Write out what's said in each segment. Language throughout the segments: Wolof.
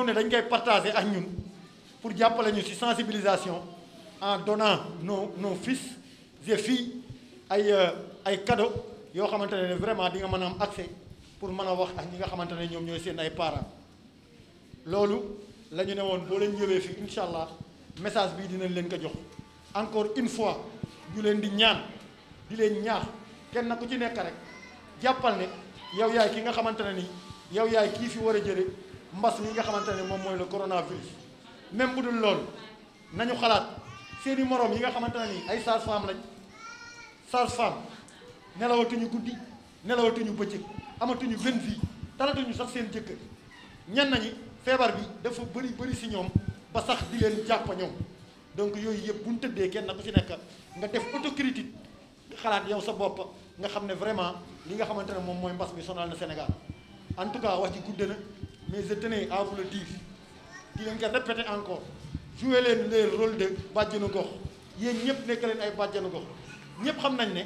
ñëw ne dañ koy partager ak ñun pour jàppale ñu ci sensibilisation en donnant nos fils et filles ay cadeaux yoo xamante ne vraiment di nga mën a am accès pour mën a wax ak ñi nga xamante ne ñoom ñooy seen ay parents loolu la ñu ne woon boo leen ñëwee fii incha allah message bii dinañ leen ko jox encore une fois ñu leen di ñaan di leen ñaax kenn ku ci nekk rek jàppal ne yow yaay ki nga xamante ne ni yow yaay kii fi war a jële mbas mi nga xamante ne moom mooy le coronavirus. même bu dul loolu nañu xalaat seeni moroom yi nga xamante ne ni ay sage-femme lañ sage-femme nelawatuñu guddi nelawatuñu bëccëg amatuñu benn vie talatuñu sax seen jëkkër ñenn ñi feebar bi dafa bëri ci ñoom ba sax di leen jàpp ñoom donc yooyu yëpp bu ñu tëddee kenn ku ci nekk nga def autocritique xalaat yow sa bopp nga xam ne vraiment li nga xamante ne moom mooy mbas mi sonal na Sénégal en tout cas wax ji gudd na mais je tenais à vous le dire di leen ko répéter encore jouer leen le rôle de bàjjenu gox yéen ñëpp nekk leen ay bàjjenu gox ñëpp xam nañ ne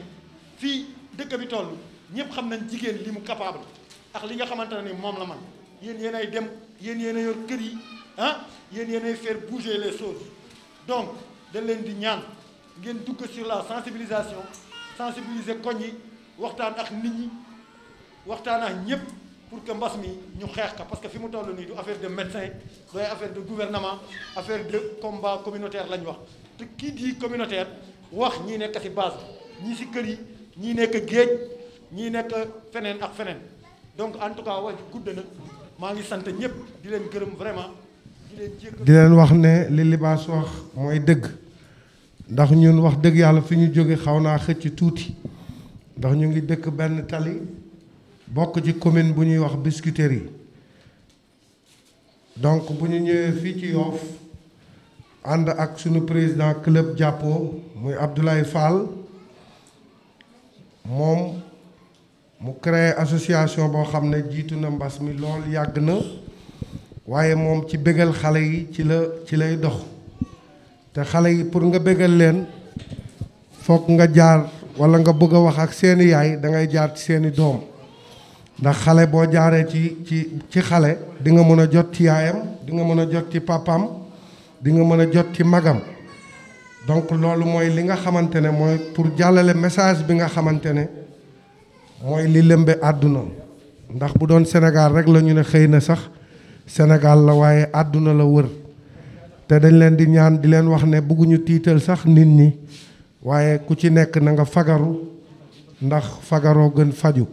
fii dëkk bi toll ñëpp xam nañ jigéen li mu capable ak li nga xamante ne ni moom la man yéen yéen ay dem yéen yéen a yor kër yi yéen yéen ay faire bouger les choses donc dañ leen di ñaan ngeen dugg sur la sensibilisation sensibiliser koñ yi waxtaan ak nit ñi waxtaan ak ñëpp pour que mbas mi ñu xeex ka parce que fi mu toll nii du affaire de médecin doy affaire de gouvernement affaire de combat communautaire lañ wax te kii di communautaire wax ñii nekk ci base ñii ci kër yi ñii nekk géej ñii nekk feneen ak feneen donc en tout cas wax gudd na maa ngi sant ñëpp di leen gërëm vraiment di leen wax ne li Libaas wax mooy dëgg ndax ñun wax dëgg yàlla fi ñu jóge xaw naa xëcc tuuti ndax ñu ngi dëkk benn tali bokk ci commune bu ñuy wax Biscuiterie yi donc bu ñu ñëwee fii ci Yoff ànd ak suñu président club jàppoo muy Abdoulaye Fall moom mu créé association boo xam ne jiitu na mbas mi lool yàgg na waaye moom ci bégal xale yi ci lay dox te xale yi pour nga bégal leen foog nga jaar walla nga bëgg a wax ak seeni yaay da ngay jaar ci seeni doom ndax xale boo jaaree ci xale di nga mën a jot ci yaayam di nga mën a jot ci papam di nga mën a jot ci magam donc loolu mooy li nga xamante ne mooy pour jàllale message bi nga xamante ne mooy li lëmbe àdduna ndax bu doon Sénégal rek la ñu ne xëy na sax Sénégal la waaye àdduna la wër te dañ leen di ñaan di leen wax ne bëgguñu tiital sax nit ñi waaye ku ci nekk na nga fagaru ndax fagaroo gën faju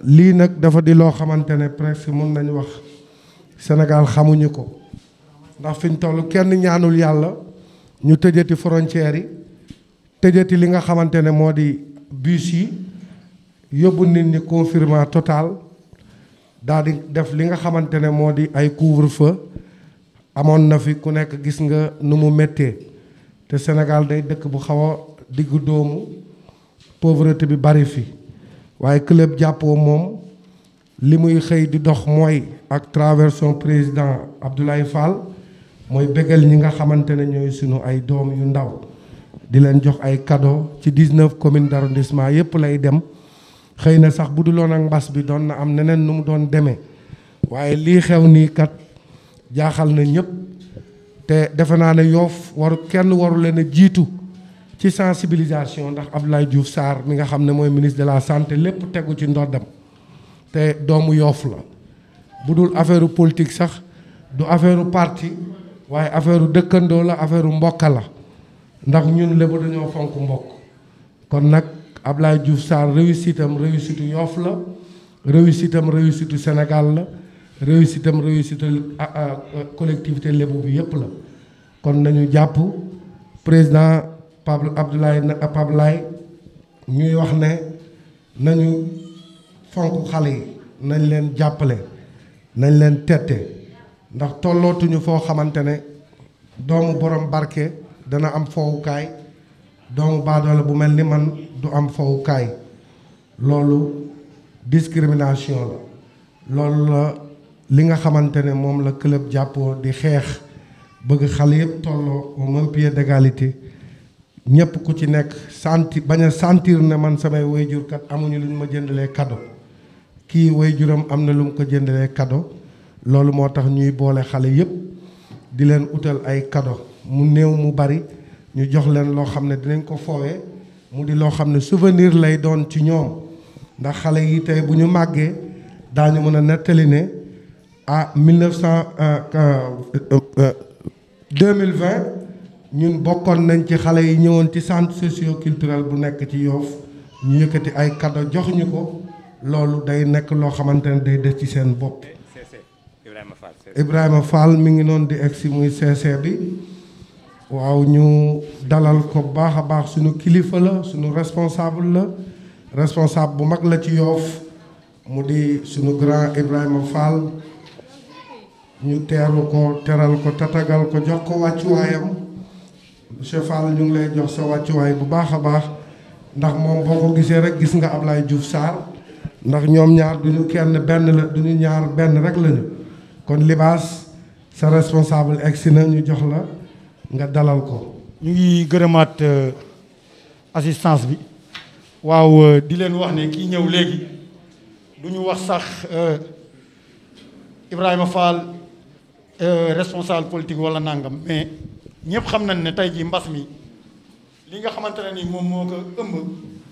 lii nag dafa di loo xamante ne presque mun nañu wax Sénégal xamuñu ko ndax fi ñu toll kenn ñaanul yàlla ñu tëjati frontières yi tëjati li nga xamante ne moo di bus yi yóbbu nit ñi confinement total daal di def li nga xamante ne moo di ay couvre-feu amoon na fi ku nekk gis nga nu mu méttee te Sénégal day dëkk bu xaw a diggu doomu pauvreté bi bari fi waaye club jàppoo moom li muy xëy di dox mooy ak travers son président Abdoulaye Fall mooy bégal ñi nga xamante ne ñooy sunu ay doom yu ndaw di leen jox ay cadeau ci 19 communes d'arrondissement yépp lay dem xëy na sax bu duloon ak mbas bi doon na am neneen nu mu doon demee waaye lii xew nii kat jaaxal na ñëpp te defe naa ne Yoff kenn waru leen a jiitu ci sensibilisation ndax Abdoulaye Diouf Sarr mi nga xam ne mooy ministre de la santé lépp tegu ci ndoddam te doomu Yoff la bu dul affaire politique sax du affaire parti waaye affaire dëkkandoo la affaire mbokka la ndax ñun lépp dañoo fonk mbokk kon nag Abdoulaye Diouf Sarr réussitam réussitu Yoff la réussitam réussitu Sénégal la réussitam réussitu collectivité lébu bi yépp la kon nañu jàpp président Abdoulaye ñuy wax ne nañu fonk xale yi nañ leen jàppale nañ leen tette ndax tollootuñu foo xamante ne doomu borom barke dana am fowukaay doomu baadoole bu mel ni man du am fowukaay loolu discrimination la loolu la li nga xamante ne moom la club jàppoo di xeex bëgg xale yëpp tolloo au même pied d'égalité ñëpp ku ci nekk bañ a sentir ne man samay wayjur kat amuñu lu ñu ma jëndalee cadeau kii wayjuram am na lu mu ko jëndalee cadeau loolu moo tax ñuy boole xale yépp di leen utal ay cadeau mu néew mu bari ñu jox leen loo xam ne dinañ ko foowee mu di loo xam ne souvenir lay doon ci ñoom ndax xale yi tey bu ñu màggee daañu mën a nettali ne ah 2020 ñun bokkoon nañ ci xale yi ñëwoon ci centre socio-culturel bu nekk ci Yoff ñu yëkkati ay cadeau jox ñu ko loolu day nekk loo xamante ne day des ci seen bopp. Ibrahima Fall mi ngi noonu di egsi muy CC bi waaw ñu dalal ko baax a baax suñu kilifa la suñu responsable la responsable bu mag la ci Yoff mu di suñu grand Ibrahima Fall ñu teeru ko teral ko tatagal ko jox ko wàccuwaayam monsieur Fall ñu ngi lay jox sa wàccuwaay bu baax a baax ndax moom boo ko gisee rek gis nga Ablaye Diouf Sarr ndax ñoom ñaar duñu kenn benn la duñu ñaar benn rek lañu kon Libaas sa responsable egsi na ñu jox la nga dalal ko. ñu ngi gërëmaat assistance bi waaw di leen wax ne kii ñëw léegi du ñu wax sax Ibrahima Fall responsable politique wala nangam mais ñëpp xam nañ ne tey jii mbas mi li nga xamante ne ni moom moo ko ëmb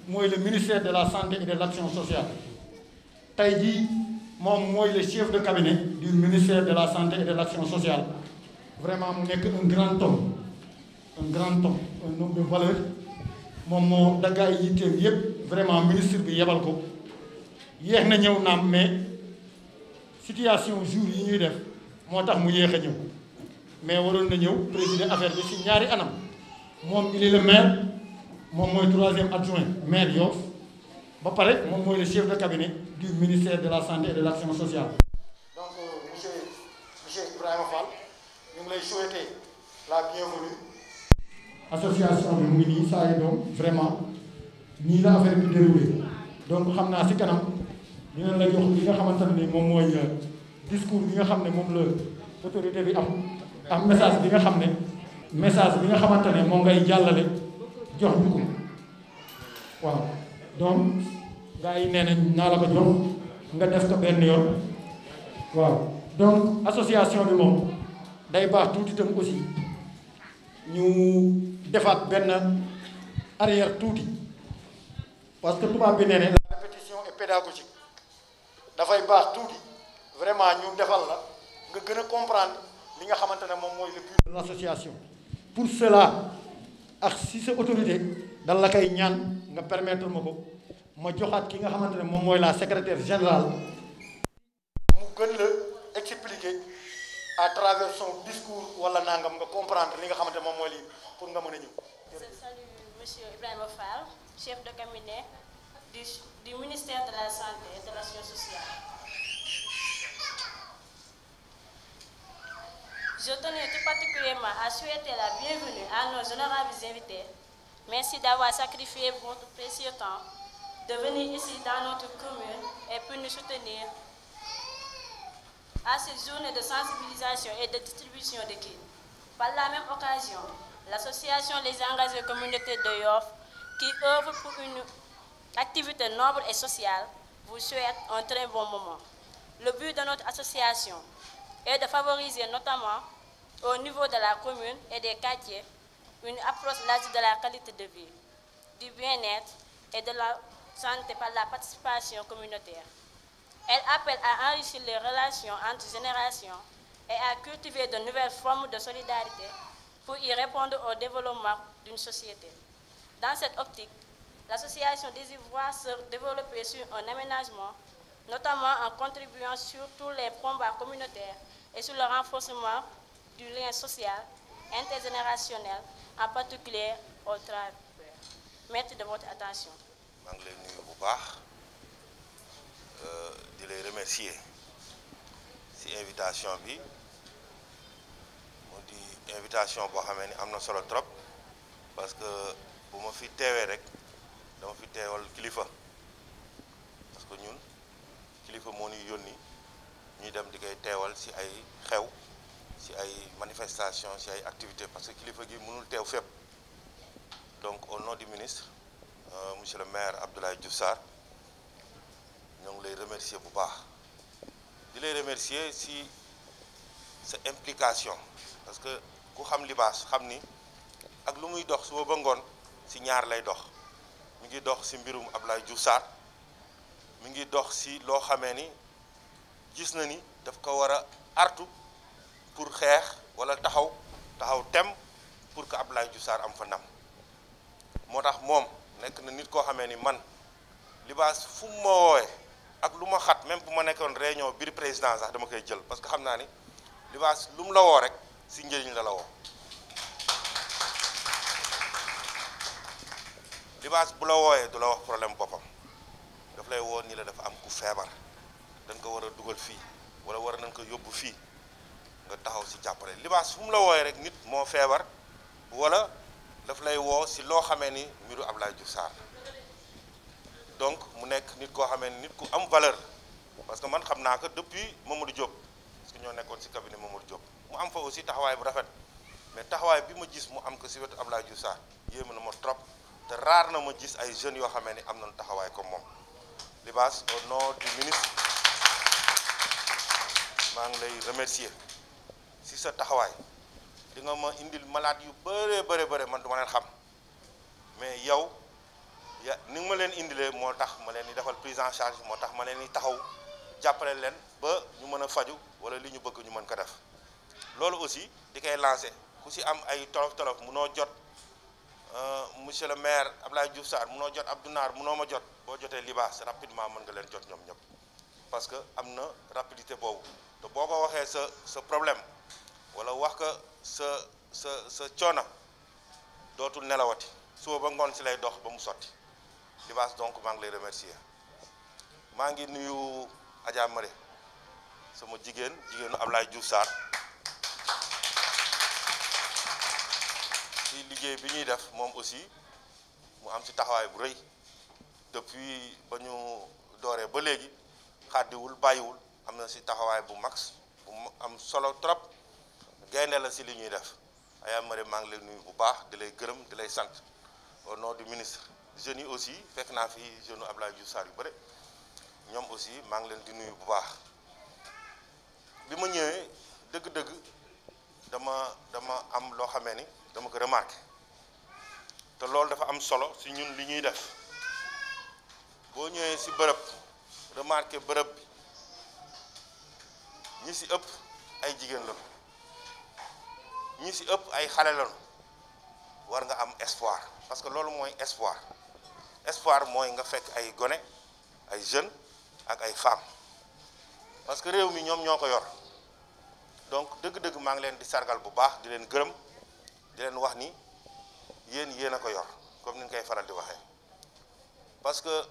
mooy le ministère de la santé et de l'action sociale tey jii moom mooy le chef de cabinet du ministère de la santé et de l'action sociale vraiment mu nekk un grand homme un homme de valeur moom moo daggaay yitteem yépp vraiment ministre bi yebal ko yéex na ñëw naam mais situation jour yi ñuy def moo tax mu yéex a ñëw mais waroon na ñëw présider affaire bi ci ñaari anam moom il est le maire moom mooy 3e adjoint maire Yoff ba pare moom mooy le chef de cabinet du ministère de la santé et de l'action sociale. donc monsieur Ibrahima Fall ñu ngi lay souhaiter la bienvenue. association bi mu ngi nii saa yi doom vraiment nii la affaire bi déroulé donc xam naa ci kanam dina la jox li nga xamante ne ni moom mooy discours bi nga xam ne moom la autorité bi am message bi nga xam ne message bi nga xamante ne moom ngay jàllale jox ñu ko waaw donc gars yi nee nañ naa la ko jox nga def ko benn yoon waaw donc association bi moom day baax tuuti itam aussi ñu defaat benn arrière tuuti parce que tubaab bi nee ne la répétition est pédagogique dafay baax tuuti vraiment ñu defal la nga gën a comprendre li nga xamante ne moom mooy le but de l'association. pour cela ak si sa autorité dal la koy ñaan nga permettre ma ko ma joxaat ki nga xamante ne moom mooy la secrétaire générale mu gën la expliquer à travers son discours wala nangam nga comprendre li nga xamante ne moom mooy lii pour nga mën a ñëw. Salut monsieur Ibrahima Fall, chef de cabinet du ministère de la santé et de l'action sociale. Je tenais tout particulièrement à souhaiter la bienvenue à nos honorables invités. Merci d'avoir sacrifié votre précieux temps de venir ici dans notre commune et pour nous soutenir à cette journée de sensibilisation et de distribution de kits. Par la même occasion, l'association Les Engagés Communautaires de Yoff, qui œuvre pour une activité noble et sociale, vous souhaite un très bon moment. Le but de notre association est de favoriser notamment au niveau de la commune et des quartiers une approche large de la qualité de vie, du bien-être et de la santé par la participation communautaire. Elle appelle à enrichir les relations entre générations et à cultiver de nouvelles formes de solidarité pour y répondre au développement d'une société. Dans cette optique, l'association désire voir se développer sur un aménagement, notamment en contribuant sur tous les combats communautaires et sur le renforcement du lien social intergénérationnel, en particulier au travail. Merci de votre attention. maa ngi lay nuyu bu baax di lay remercier ci invitation bi mu di invitation boo xamee ni am na solo trop parce que bu ma fi teewee rek dama fi teewal kilifa parce que ñun kilifa moo ñuy yónni ñuy dem di koy teewal ci ay xew ci ay manifestation ci ay activités parce que kilifa gi mënul teew fépp donc au nom du ministre monsieur le maire Abdoulaye Diouf Sarr ñoo ngi lay remercier bu baax di lay remercier ci sa implication parce que ku xam Libaas xam ni ak lu muy dox suba ba ngoon ci ñaar lay dox mi ngi dox ci mbirum Abdoulaye Diouf Sarr mi ngi dox ci loo xamee ni gis na ni daf ko war a artu pour xeex wala taxaw tem pour que Abdoulaye Diouf Sarr am fa ndam moo tax moom nekk na nit koo xamee ni man Libaas fu mu ma woowee ak lu ma xat même bu ma nekkoon réunion biir président sax dama koy jël parce que xam naa ni Libaas lu mu la woo rek ci njëriñ la woo Libaas bu la wooyee du la wax problème boppam daf lay woo ni la dafa am ku feebar dañ ko war a dugal fii wala war nañ ko yóbbu fii nga taxaw ci jàppale Libaas fu mu la wooyee rek nit moo feebar wala daf lay woo ci loo xamee ni mbiru Abdoulaye Diouf Sarr donc mu nekk nit koo xamee ni nit ku am valeur parce que man xam naa ko depuis Mamadou Diop parce que ñoo nekkoon ci cabinet Mamadou Diop mu am fa aussi taxawaay bu rafet mais taxawaay bi ma gis mu am ko ci wetu Abdoulaye Diouf Sarr yéema na ma trop te raar na ma gis ay jeunes yoo xamee ni am nañu taxawaay comme moom Libaas au nom du ministre maa ngi lay remercier ci sa taxawaay di nga ma indil malade yu bëre man duma leen xam mais yow ni nga ma leen indilee moo tax ma leen di defal prise en charge moo tax ma leen di taxaw jàppale leen ba ñu mën a faju wala li ñu bëgg ñu mën ko def loolu aussi di koy lancé ku ci am ay tolof munoo jot monsieur le maire Abdoulaye Diouf Sarr munoo jot Abdou Naar munoo ma jot boo jotee Libaas rapidement mën nga leen jot ñoom ñëpp parce que am na rapidité boobu te boo ko waxee sa problème wala wax ko sa coono dootul nelawati suba ba ngoon ci lay dox ba mu sotti Libaas donc maa ngi lay remercier maa ngi nuyu Adja Mare sama jigéenu Abdoulaye Diouf Sarr ci liggéey bi ñuy def moom aussi mu am ci taxawaay bu rëy depuis ba ñu dooree ba léegi xàddiwul bàyyiwul am na ci taxawaay bu max bu am solo trop gaynde la ci li ñuy def Adja Mare maa ngi lay nuyu bu baax di lay gërëm di lay sant au nom du ministre jeunes yi aussi fekk naa fi jeune Abdoulaye Diouf Sarr yu bëri ñoom aussi maa ngi leen di nuyu bu baax bi ma ñëwee dëgg-dëgg dama am loo xamee ni dama ko remarqué te loolu dafa am solo ci ñun li ñuy def boo ñëwee ci bërëb remarqué bërëb bi ñi ci ëpp ay jigéen lañu ñi ci ëpp ay xale lañu war nga am espoir parce que loolu mooy espoir mooy nga fekk ay gone ay jeunes ak ay femmes parce que réew mi ñoom ñoo ko yor donc dëgg-dëgg maa ngi leen di sargal bu baax di leen gërëm di leen wax ni yéen a ko yor comme ni ñu koy faral di waxee parce que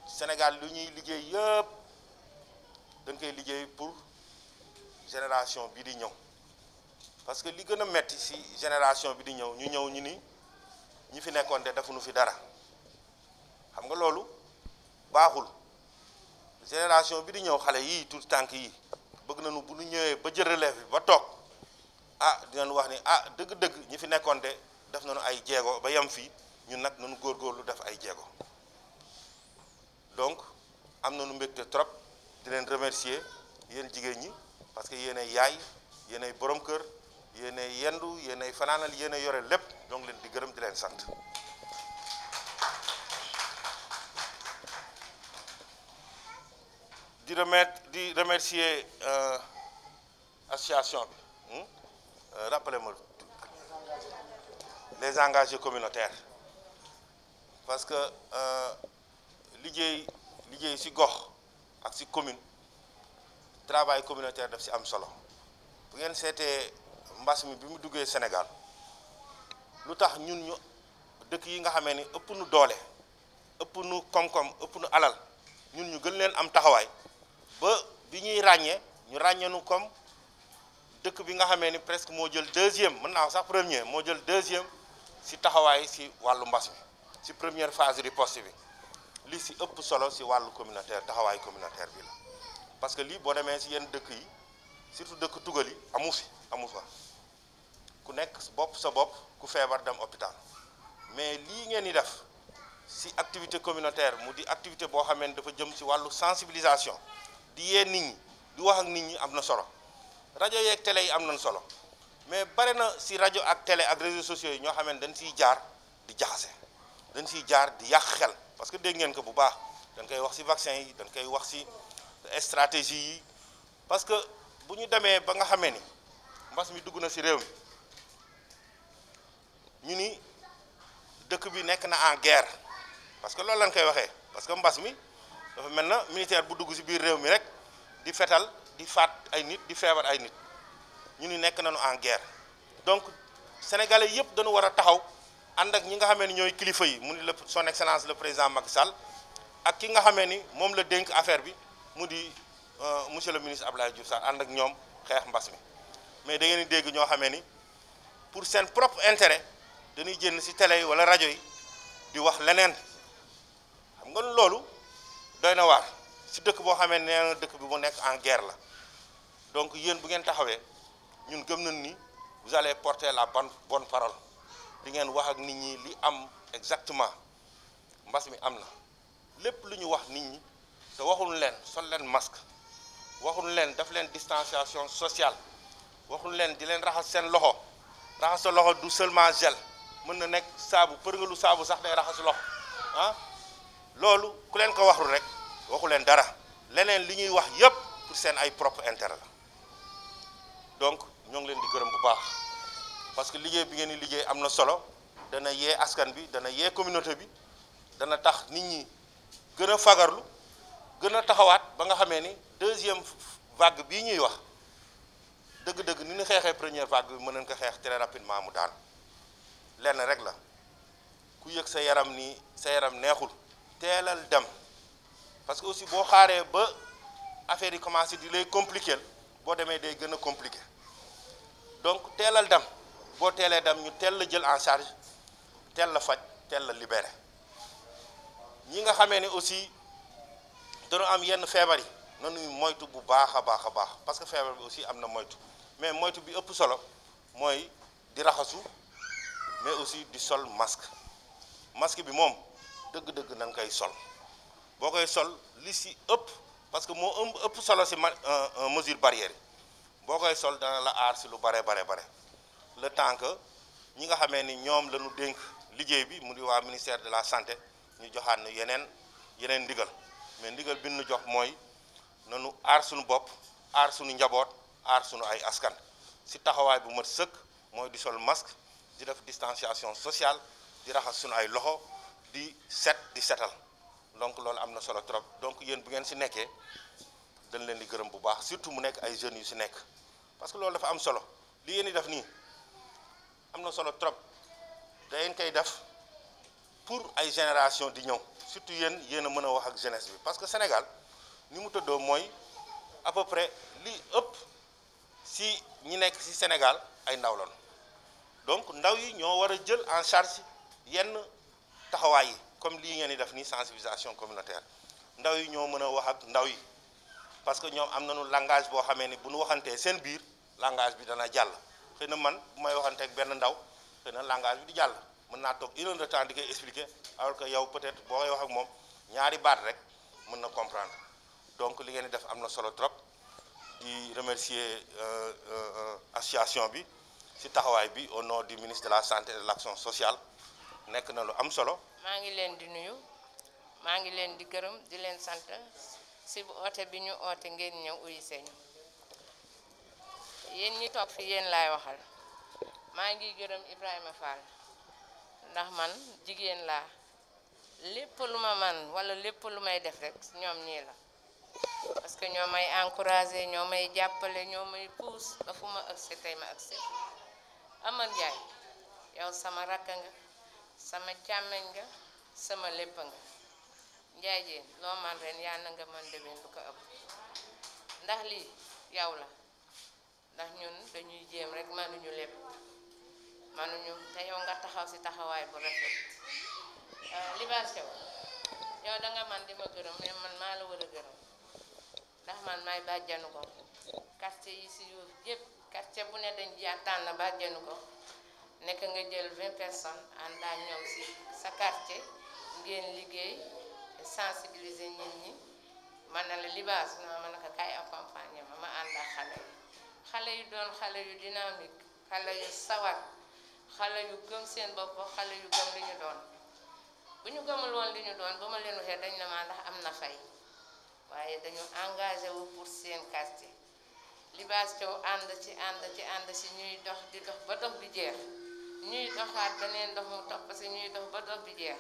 Sénégal lu ñuy liggéey yëpp dañ koy liggéey pour génération bi di ñëw parce que li gën a metti ci génération bi di ñëw ñu ni ñi fi nekkoon de defuñu fi dara xam nga loolu baaxul génération bi di ñëw xale yii tout tànk yi bëgg nañu bu ñu ñëwee ba jël relève bi ba toog dinañ wax ni dëgg-dëgg ñi fi nekkoon de def nañu ay jéego ba yem fii ñun nag nañu góorgóorlu def ay jéego donc am nañu mbégte trop di leen remercier yéen jigéen ñi parce que yéenay yaay yéenay borom kër yéenay yendu yéenay fanaanal yéenay yore lépp donc leen di gërëm di leen sant di remercier association bi rappelez-moi les engagés communautaires parce que liggéey ci gox ak ci commune travail communautaire daf ci am solo bu ngeen seetee mbas mi bi mu duggee Sénégal lu tax ñun ñu dëkk yi nga xamee ni ëpp nu doole ëpp nu koom-koom ëpp nu alal ñun ñu gën leen am taxawaay ba bi ñuy ràññee ñu ràññeenu comme dëkk bi nga xamee ni presque moo jël deuxième mën naa sax premier moo jël deuxième ci taxawaay ci wàllu mbas mi ci première phase riposte bi li ci ëpp solo ci wàllu communautaire taxawaay communautaire bi la parce que lii boo demee ci yenn dëkk yi surtout dëkk tugal yi amu fa ku nekk sa bopp ku feebar dem hôpital mais lii ngeen di def ci activité communautaire mu di activité boo xamee ni dafa jëm ci wàllu sensibilisation di yee nit ñi di wax ak nit ñi am na solo rajo yeeg télé yi am nañ solo mais bare na si rajo ak télé ak réseaux sociaux yi ñoo xamante dañ siy jaar di jaxase dañ siy jaar di yàq xel parce que dégg ngeen ko bu baax dañ koy wax si vaccin yi dañ koy wax si stratégie yi parce que bu ñu demee ba nga xamee ni mbas mi dugg na si réew mi ñu ni dëkk bi nekk na en guerre parce que loolu lañ koy waxee parce que mbas mi dafa mel na militaire bu dugg si biir réew mi rek di fetal di faat ay nit di feebar ay nit ñu ni nekk nañu en guerre donc sénégalais yëpp dañu war a taxaw ànd ak ñi nga xamee ni ñooy kilifa yi mu di le son excellence le président Macky Sall ak ki nga xamee ni moom la dénk affaire bi mu di monsieur le ministre Abdoulaye Diouf Sarr ànd ak ñoom xeex mbas mi mais da ngeen di dégg ñoo xamee ni pour seen propre intérêt dañuy génn ci télé yi wala rajo yi di wax leneen xam nga loolu doy na waar ci dëkk boo xamee ne nee na dëkk bi mu nekk en guerre la donc yéen bu ngeen taxawee ñun gëm nañ ni vous allez porter la bonne parole di ngeen wax ak nit ñi li am exactement mbas mi am na lépp lu ñu wax nit ñi te waxuñu leen sol leen masque waxuñu leen daf leen distanciation sociale waxuñu leen di leen raxas seen loxo raxas sa loxo du seulement gel mën na nekk saabu përgalu saabu sax day raxas loxo ah loolu ku leen ko waxul rek waxu leen dara leneen li ñuy wax yépp pour seen ay propre intérêt la donc ñoo ngi leen di gërëm bu baax parce que liggéey bi ngeen di liggéey am na solo dana yee askan bi dana yee communauté bi dana tax nit ñi gën a fagarlu gën a taxawaat ba nga xamee ni deuxième vague bii ñuy wax dëgg-dëgg ni ñu xeexee première vague bi mën nañ ko xeex très rapidement mu daan lenn rek la ku yëg sa yaram ni sa yaram neexul teelal dem parce que aussi boo xaaree ba affaire yi commencé di lay compliquer boo demee day gën a compliqué donc teelal dem boo teelee dem ñu teel la jël en charge teel la faj teel la libéré ñi nga xamee ni aussi dañu am yenn feebar yi nañuy moytu bu baax a baax a baax parce que feebar bi aussi am na moytu mais moytu bi ëpp solo mooy di raxasu mais aussi di sol masque bi moom dëgg-dëgg nañ koy sol boo koy sol li si ëpp parce que moo ëpp solo si mesure barrière yi boo koy sol dana la aar si lu bare le temps que ñi nga xamee ni ñoom la ñu dénk liggéey bi mu di waa ministère de la santé ñu joxaat nu yeneen ndigal mais ndigal bi ñu jox mooy nanu aar suñu bopp aar suñu njaboot aar suñu ay askan si taxawaay bu mat sëkk mooy di sol masque di def distanciation sociale di raxas suñu ay loxo di setal donc loolu am na solo trop donc yéen bu ngeen si nekkee dañ leen di gërëm bu baax surtout mu nekk ay jeunes yu si nekk parce que loolu dafa am solo li ngeen di def nii am na solo trop da ngeen koy def pour ay génération di ñëw surtout yéen a mën a wax ak jeunesse bi parce que Sénégal ni mu tëddoo mooy à peu près li ëpp si ñi nekk si Sénégal ay ndaw lañu donc ndaw yi ñoo war a jël en charge yenn taxawaay yi comme lii ngeen di def nii sensibilisation communautaire ndaw yi ñoo mën a wax ak ndaw yi parce que ñoom am nañu langage boo xamee ni bu ñu waxantee seen biir langage bi dana jàll xëy na man bu may waxanteeg benn ndaw xëy na langage bi di jàll mën naa toog une heure de temps di koy expliquer alors que yow peut-être boo koy wax ak moom ñaari baat rek mën na comprendre donc li ngeen di def am na solo trop di remercier association bi ci taxawaay bi au nom du ministre de la santé et de l'action sociale nekk na lu am solo. maa ngi leen di nuyu maa ngi leen di gërëm di leen sant ci bu oote bi ñu oote ngeen ñëw uyu seeñu yéen ñi toog fi yéen laay waxal maa ngi gërëm Ibrahima Fall ndax man jigéen laa lépp lu ma man wala lépp lu may def rek ñoom ñii la parce que ñoo may encouragé ñoo may jàppale ñoo may pousse ba fu ma agsi tey ma agsi Amar Ndiaye yow sama rakk nga sama càmmeñ nga sama lépp nga Ndiaye jéen loo man ren yaa na nga mën déwén lu ko ëpp ndax lii yow la ndax ñun dañuy jéem rek mënuñu lépp mënuñu te yow nga taxaw ci taxawaay bu rafet Libaas yow danga man di ma gërëm mais man maa la war a gërëm ndax man may bàjjanu ko quartier yi ci yuuf yëpp quartier bu ne dañ tànn bàjjanu ko nekk nga jël 20 personnes ànd ak ñoom ci sa quartier ngeen liggéey sensibiliser nit ñi man na la Libaas na ma ne ko kay accompagner ma ànd ak xale yi xale yu doon xale yu dynamique xale yu sawar xale yu gëm seen bopp xale yu gëm li ñu doon bu ñu gëmul woon li ñu doon ba ma leen waxee dañ ne ma ndax am na fay waaye dañu engagé wu pour seen quartier Libaas Thiaw ànd ci ñuy dox di dox ba dox bi jeex ñuy doxaat beneen dox mu topp si ñuy dox ba dox bi jeex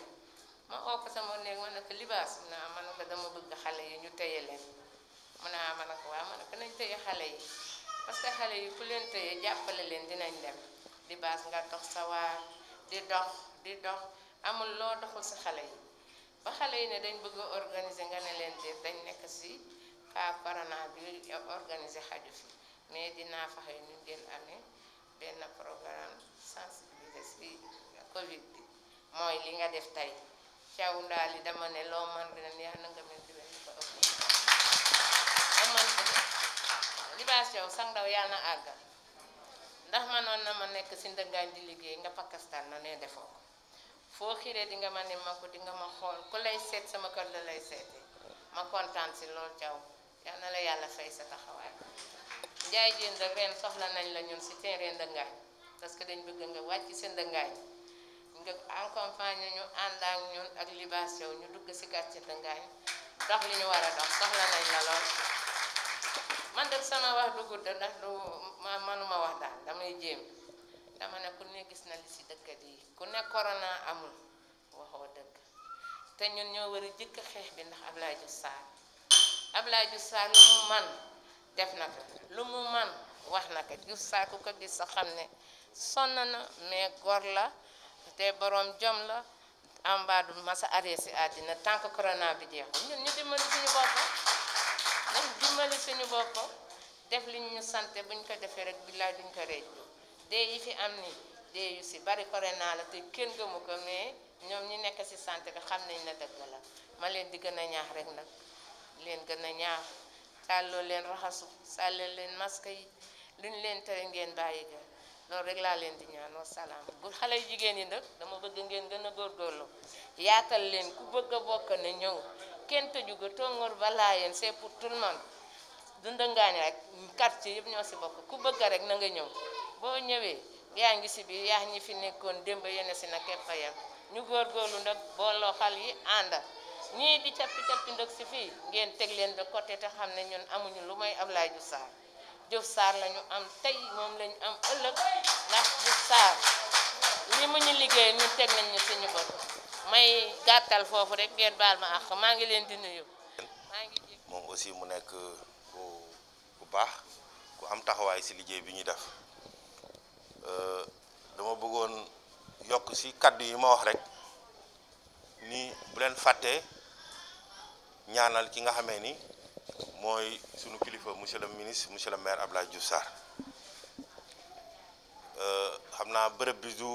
ma oo ko sama néeg ma ne ko Libaas ma ne ko dama bëgg xale yi ñu téye leen mu ne ma ne ko waaw ma ne ko nañ téye xale yi parce que xale yi ku leen téye jàppale leen dinañ dem Libaas nga dox sa waar di dox amul loo doxul si xale yi ba xale yi ne dañ bëgg a organiser nga ne leen déet dañ nekk si cas corona bi organiser xaju fi mais dinaa fexe ñu ngeen amee benn programme sensibiliser si Covid bi mooy li nga def tey Thiaw ndaal yi dama ne loo man ren yaa na nga mel di leen ko ëpp aman Libaas Thiaw sang ndaw yaa na àggal ndax manoon na ma nekk si ndëngaañ di liggéey nga Pakistan na ne defoo ko foo xiree di nga ma ne ma ko di nga ma xool ku lay seet sama kër la lay seete ma kontaan si loolu Thiaw yal na la yàlla fay sa taxawaay njaay jéen rek ren soxla nañ la ñun si terrain ndëngaañ parce que dañ bëgg nga wàcc si ndëngaañ nga accompagner ñu ànd ak ñun ak Libaas Thiaw ñu dugg si quartier ndëngaañ dox li ñu war a dox soxla nañ la lool man de sama wax du gudd ndax du manuma wax daal damay jéem dama ne ku ne gis na li si dëkkat yi ku ne corona amul waxoo dëgg te ñun ñoo war a jëkk xeex bi ndax Abdoulaye Diouf Sarr lu mu man def na ko lu mu man wax na ko Diouf Sarr ku ko gis sa xam ne sonn na mais gor la te borom jom la ambaadu masa arrêté si àddina tant que corona bi jeexul ñun ñu dimbali suñu bopp def li ñu sante buñ ko defee rek billaay duñ ko réej dee yi fi am ni dee yu si bari corona la te kenn gëmu ko mais ñoom ñi nekk si santé bi xam nañ ne dëgg la ma leen di gën a ñaax rek nag leen gën a ñaax tàlloo leen raxasu sàlleen leen masque yi luñ leen tere ngeen bàyyi ga loolu rek laa leen di ñaan wasalaam bu xale yu jigéen yi nag dama bëgg ngeen gën a góorgóorlu yaatal leen ku bëgg a bokk ne ñëw kenn tëju ga tóngoor balaa yéen c'est pour tout le monde du ndëngaañ rek quartier yëpp ñoo si bokk ku bëgg rek na nga ñëw boo ñëwee yaa ngi si biir yaa ñi fi nekkoon démb yene si na keppayam ñu góorgóorlu nag booloo xal yi ànd ñii di cappi ndëg si fii ngeen teg leen de côté te xam ne ñun amuñu lu may Abdoulaye Diouf Sarr la ñu am tey moom lañu am ëllëg ndax Diouf Sarr li mu ñu liggéey ñun teg nañ ñu suñu bopp may gàttal foofu rek ngeen baal ma àq maa ngi leen di nuyu moom aussi mu nekk ku baax ku am taxawaay si liggéey bi ñuy def dama bëggoon yokk si kaddu yi ma wax rek ni bu leen fàttee ñaanal ki nga xamee ni mooy sunu kilifa monsieur le ministre monsieur le maire Abdoulaye Diouf Sarr xam naa bërëb bi du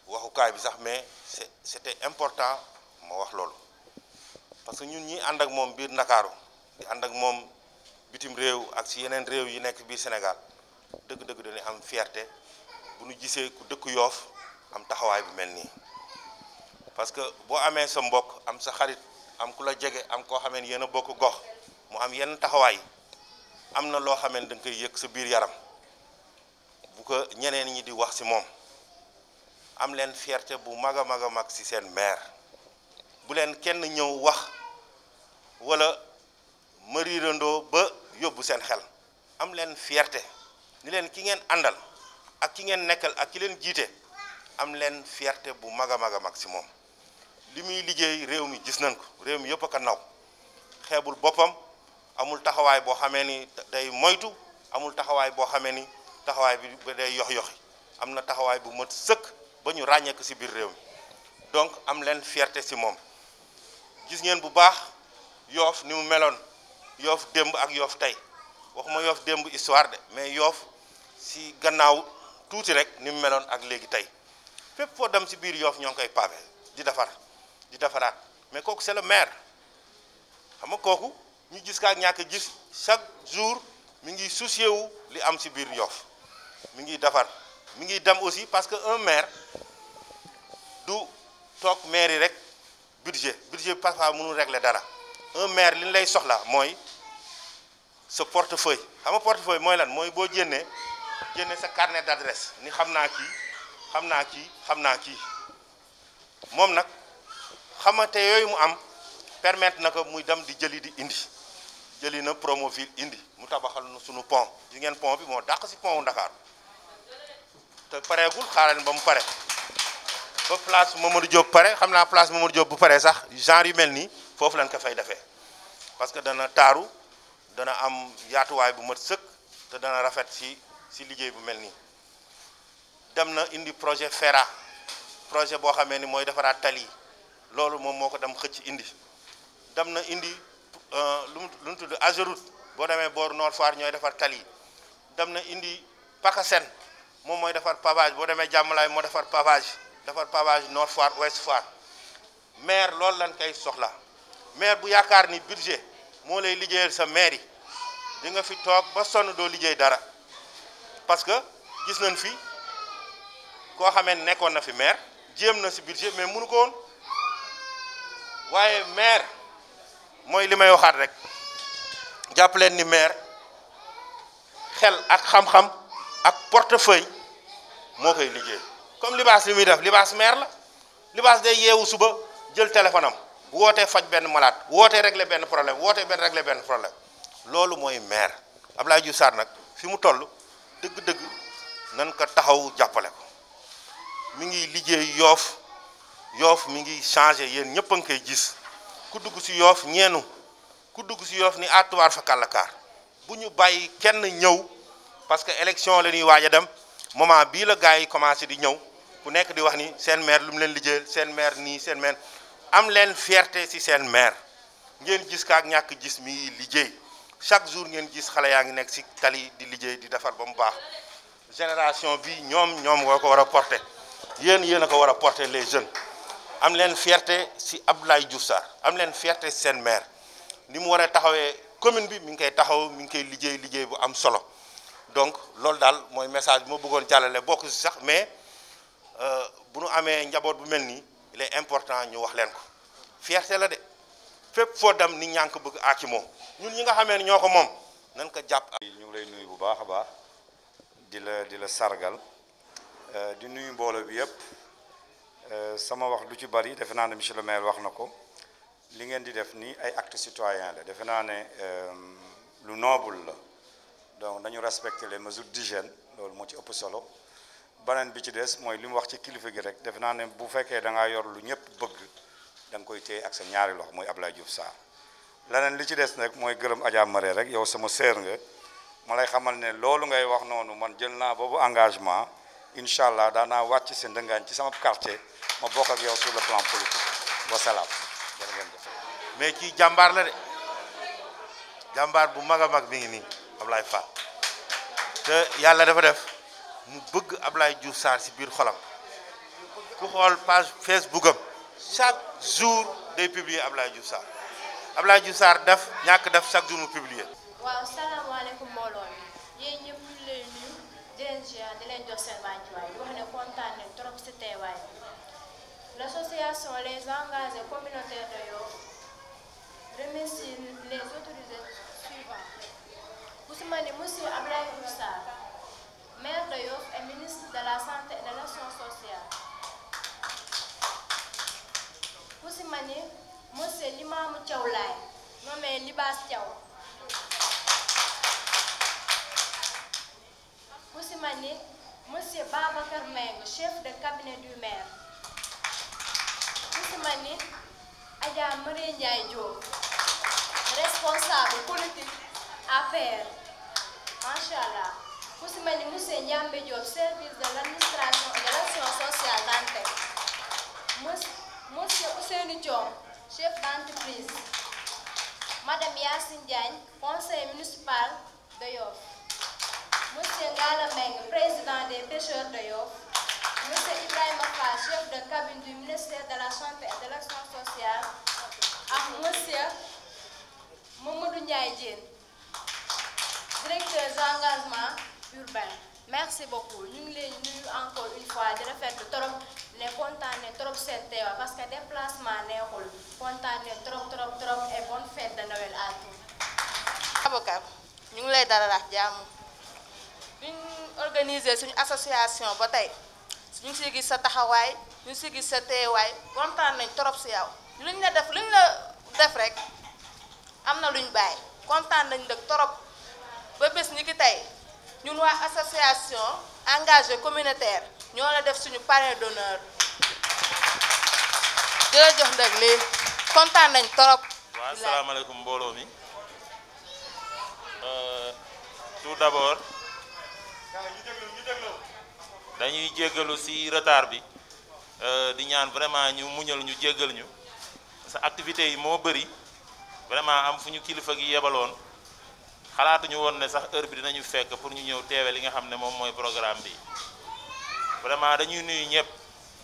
waxukaay bi sax mais c'était important ma wax loolu parce que ñun ñi ànd ak moom biir Ndakaaru di ànd ak moom bitim réew ak si yeneen réew yi nekk biir Sénégal dëgg-dëgg dañuy am fierté bu ñu gisee ku dëkk Yoof am taxawaay bu mel nii parce que boo amee sa mbokk am sa xarit am ku la jege am koo xamee ni yéen a bokk gox mu am yenn taxawaay am na loo xamee ni da nga koy yëg sa biir yaram bu ko ñeneen ñi di wax si moom am leen fierté bu mag a mag si seen maire bu leen kenn ñëw wax wala mariirandoo ba yóbbu seen xel am leen fierté ni leen ki ngeen àndal ak ki ngeen nekkal ak ki leen jiite am leen fierté bu mag a mag si moom li muy liggéey réew mi gis nañ ko réew mi yëpp a ko naw xeebul boppam amul taxawaay boo xamee ni day moytu amul taxawaay boo xamee ni taxawaay bi day yoxi am na taxawaay bu mat sëkk ba ñu ràññee ko si biir réew mi donc am leen fierté si moom gis ngeen bu baax Yoof ni mu meloon Yoof démb ak Yoof tey waxuma Yoof démb histoire de mais Yoof si gannaaw tuuti rek ni mu meloon ak léegi tey fépp foo dem si biir Yoof ñoo ngi koy pavé di defaraat mais kooku c'est le maire xam nga kooku ñu gis kaa ñàkk gis chaque jour mi ngi soucié wu li am si biir Yoof mi ngi defar mi ngi dem aussi parce que un maire du toog maire yi rek budget bi parfois mënul régler dara un maire li ñu lay soxla mooy sa portefeuille xam nga portefeuille mooy lan mooy boo génnee sa carnet d'adresse ni xam naa kii moom nag xamante yooyu mu am permettre na ko muy dem di jëli di indi jëli na Promoville indi mu tabaxal na sunu pont yi ngeen pont bi moo dàq si pont wu Dakar te pareegul xaaral ba mu pare ba place Mamadou Diop pare xam naa place Mamadou Diop bu pare sax genre yu mel nii foofu lañ ko fay defee parce que dana taaru dana am yaatuwaay bu mat sëkk te dana rafet si liggéey bu mel nii dem na indi projet FERA projet boo xamee ni mooy defaraat tali yi loolu moom moo ko dem xëcc indi dem na indi lu mu tudd Ageroute boo demee boor Nord Foire ñooy defar tali yi dem na indi PACASEN moom mooy defar pavage boo demee Jàmmalaay moo defar pavage Nord Foire Ouest Foire maire loolu lañ koy soxla maire bu yaakaar ni budget moo lay liggéeyal sa maire yi di nga fi toog ba sonn doo liggéey dara parce que gis nañ fi koo xamee nekkoon na fi maire jéem na si budget mais mënu ko woon waaye maire mooy li may waxaat rek jàpp leen ni maire xel ak xam-xam ak portefeuille moo koy liggéey comme Libaas li muy def Libaas maire la Libaas day yeewu suba jël téléphone am wootee faj benn malade wootee régler benn problème loolu mooy maire Abdoulaye Diouf Sarr nag fi mu toll dëgg-dëgg nan ko taxaw jàppale ko mi ngi liggéey yoof mi ngi changé yéen ñëpp a ngi koy gis ku dugg si yoof ñeenu ku dugg si yoof ni atuwaar fa kàllakaar bu ñu bàyyi kenn ñëw parce que élection la ñuy waaj a dem moment bii la gars yi commencé di ñëw ku nekk di wax ni seen maire lu mu leen liggéeyal seen maire nii seen maire am leen fierté si seen maire ngeen gis kaak ñàkk gis mi liggéey chaque jour ngeen gis xale yaa ngi nekk si tali di liggéey di defar ba mu baax génération bi ñoom woo ko war a porter yéen a ko war a porter les jeunes am leen fierté si Abdoulaye Diouf Sarr am leen fierté si seen maire ni mu war a taxawee commune bi mi ngi koy taxaw mi ngi koy liggéey bu am solo donc loolu daal mooy message bi ma bëggoon jàllale bokk si sax mais bu nu amee njaboot bu mel nii il est important ñu wax leen ko fierté la de fépp foo dem ni ñaa ngi ko bëgg aaki moom ñun ñi nga xamee ne ñoo ko moom nañ ko jàpp. ñu ngi lay nuyu bu baax a baax di la sargal di nuyu mbooloo bi yëpp sama wax lu ci bari defe naa ne monsieur le maire wax na ko li ngeen di def nii ay actes citoyens la defe naa ne lu noble la donc dañu respecter les mesures d'hygiène loolu moo ci ëpp solo beneen bi ci des mooy li mu wax ci kilifa gi rek defe naa ne bu fekkee da ngaa yor lu ñëpp bëgg da nga koy téye ak sa ñaari loxo mooy Abdoulaye Diouf Sarr leneen li ci des nag mooy gërëm Adja Maré rek yow sama sœur nga ma lay xamal ne loolu ngay wax noonu man jël naa boobu engagement incha allah daanaa wàcc si ndëngaañ ci sama quartier ma bokk ak yow sur le plan politique wasalaam jërë ngeen jëf. mais kii jàmbaar la de jàmbaar bu mag a mag mi ngi nii Ablaye Fall te yàlla dafa def mu bëgg Abdoulaye Diouf Sarr si biir xolam ku xool page Facebook am chaque jour day publier Abdoulaye Diouf Sarr Abdoulaye Diouf Sarr def ñàkk def chaque jour mu publier. waaw salaamaaleykum mbooloo mi yéen ñëpp ñu ngi leen nuyu di leen ziar di leen jox seen wàccuwaay di wax ne kontaan nañ trop si teewaay l'association Les Engagés Communautaires de Yoff remercie les autorités suivantes ku si mel ni monsieur Abdoulaye Diouf Sarr maire de Yoff et ministre de la santé et de l'action sociale ku si mel ni monsieur Limamou Thiaw Laye nommé Libaas Thiaw ku si mel ni monsieur Babacar Meng chef de cabinet du maire ku si mel ni Adja Marie Ndiaye Diop responsable politique APR macha allah ku si mel ni monsieur Ndiambe Diop service de l'administration et de l'action sociale d'Antec monsieur Ousseynou Diom chef d'entreprise madame Yacine Diagne conseil municipal de Yoff monsieur Ngala Meng président des pêcheurs de Yoff monsieur Ibrahima Fall chef de cabinet du ministère de la santé et de l'action sociale ak monsieur Mamadou Ndiaye Diène directeur d'engagement urbain merci beaucoup ñu ngi leen nuyu encore une fois di rafetlu trop ne kontaan ne trop seen teewa parce que déplacement neexul kontaan ne trop et bonne fête de Noël à tous. Aboubacar ñu ngi lay dalal jàmm biñ organiser suñu association ba tey ñu ngi si gis sa taxawaay ñu ngi si gis sa teewaay kontaan nañ trop si yow luñ la def rek am na luñ bàyyi kontaan nañ nag trop ba bés ñi ki tey ñun waa association engagé communautaire ñoo la def suñu parrain d'honneur jërëjëf ndag lii kontaan nañ trop. waaw asalaamaaleykum mbooloo mi tout d'abord dañuy jéggalu ci retard bi di ñaan vraiment ñu muñal ñu jéggal ñu sa activité yi moo bëri vraiment am fu ñu kilifa gi yebaloon xalaatuñu woon ne sax heure bi dinañu fekk pour ñu ñëw teewe li nga xam ne moom mooy programme bi vraiment dañuy nuyu ñëpp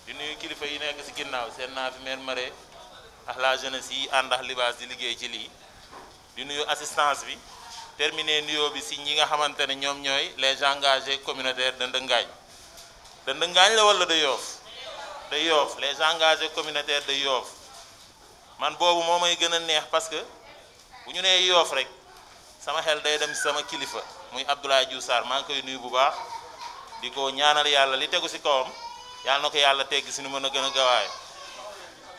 di nuyu kilifa yi nekk ci ginnaaw seen naa fi maire Maré ak la jeunesse yi ànd ak libaas di liggéey ci lii di nuyu assistance bi terminé nuyoo bi ci ñi nga xamante ne ñoom ñooy les engagés communautaires de Ndëngaañ la wala de Yoff les engagés communautaires de Yoff man boobu moo may gën a neex parce que bu ñu nee Yoff rek sama xel day dem ci sama kilifa muy Abdoulaye Diouf Sarr maa ngi koy nuyu bu baax di ko ñaanal yàlla li tegu ci kawam yàlla na ko yàlla tegg ci nu mën a gën a gawaay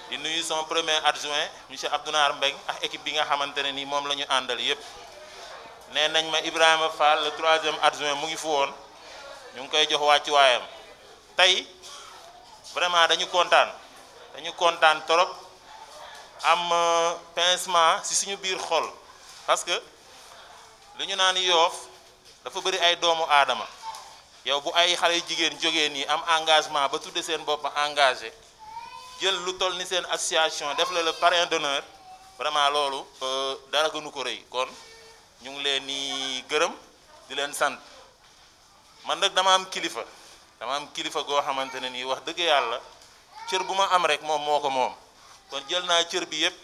di nuyu sama premier adjoint monsieur Abdounar Mbeng ak équipe bi nga xamante ne nii moom la ñu àndal yépp nee nañ ma Ibrahima Fall le 3e adjoint mu ngi fu woon ñu ngi koy jox wàccuwaayam tey vraiment dañu kontaan trop am pincement ci suñu biir xol parce que li ñu naan Yoff dafa bëri ay doomu aadama yow bu ay xale jigéen jógee nii am engagement ba tudde seen bopp engagé jël lu toll ni seen association def la le parrain d'honneur vraiment loolu dara gënu ko rëy kon ñu ngi leen di gërëm di leen sant man nag dama am kilifa goo xamante ne nii wax dëgg yàlla cër bu ma am rek moom moo ko moom kon jël naa cër bi yëpp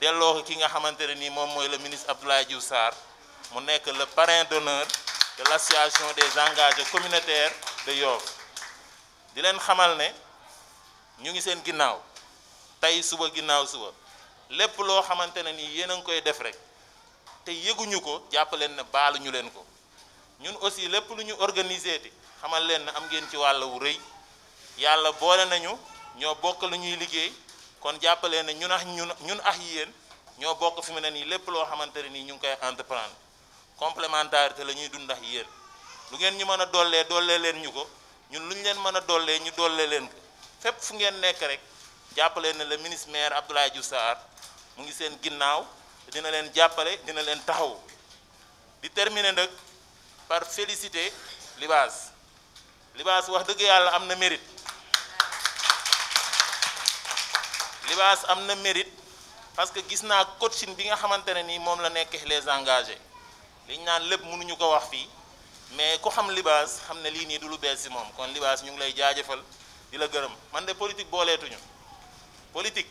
delloo ko ki nga xamante ne nii moom mooy le ministre Abdoulaye Diouf Sarr mu nekk le parrain d'honneur de l'association des engagés communautaires de Yoff di leen xamal ne ñu ngi seen ginnaaw tey suba ginnaaw suba lépp loo xamante ne nii yéen a ngi koy def rek te yëguñu ko jàpp leen ne baaluñu leen ko ñun aussi lépp lu ñu organiser ti xamal leen ne am ngeen ci wàll wu rëy yàlla boole nañu ñoo bokk lu ñuy liggéey kon jàppaleen ne ñun ak yéen ñoo bokk fi mu ne nii lépp loo xamante ne nii ñu ngi koy entreprendre complémentarité la ñuy dund ak yéen lu ngeen ñu mën a dollee leen ñu ko ñun lu ñu leen mën a dollee ñu dollee leen ko fépp fu ngeen nekk rek jàppaleen ne le ministre maire Abdoulaye Diouf Sarr mu ngi seen ginnaaw dina leen jàppale dina leen taxaw di terminer nag par féliciter Libaas wax dëgg yàlla am na mérite Libaas am na mérite parce que gis naa coaching bi nga xamante ne nii moom la nekk les engagés li ñu naan lépp mënuñu ko wax fii mais ku xam Libaas xam ne lii nii du lu bees si moom kon Libaas ñu ngi lay jaajëfal di la gërëm man de politique booleetuñu politique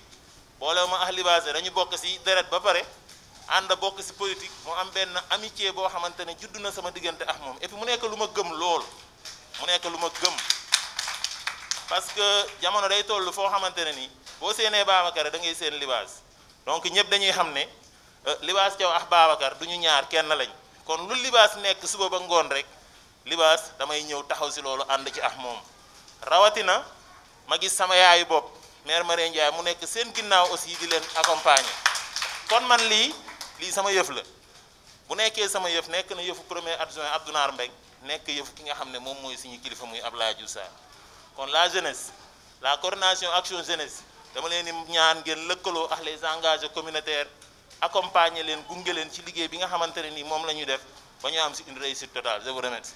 boolewu ma ak Libaas dañu bokk si deret ba pare ànd bokk si politique mu am benn amitié boo xamante ne juddu na sama diggante ak moom et puis mu nekk lu ma gëm lool parce que jamono day toll foo xamante ne nii boo seenee Babacar da ngay seen Libaas donc ñëpp dañuy xam ne Libaas Thiaw ak Babacar du ñu ñaar kenn lañ kon lu Libaas nekk suba ba ngoon rek Libaas damay ñëw taxaw si loolu ànd ci ak moom rawatina ma gis sama yaayu bopp maire Maré Ndiaye mu nekk seen ginnaaw aussi di leen accompagner kon man lii sama yëf la bu nekkee sama yëf nekk na yëfu premier adjoint Abdounar Mbeng nekk yëfu ki nga xam ne moom mooy suñu kilifa muy Abdoulaye Diouf Sarr kon la jeunesse la coordination action jeunesse dama leen di ñaan ngeen lëkkaloo ak les engagés communautaires accompagner leen gunge leen ci liggéey bi nga xamante ne nii moom la ñuy def ba ñu am si une réussite totale je vous remercie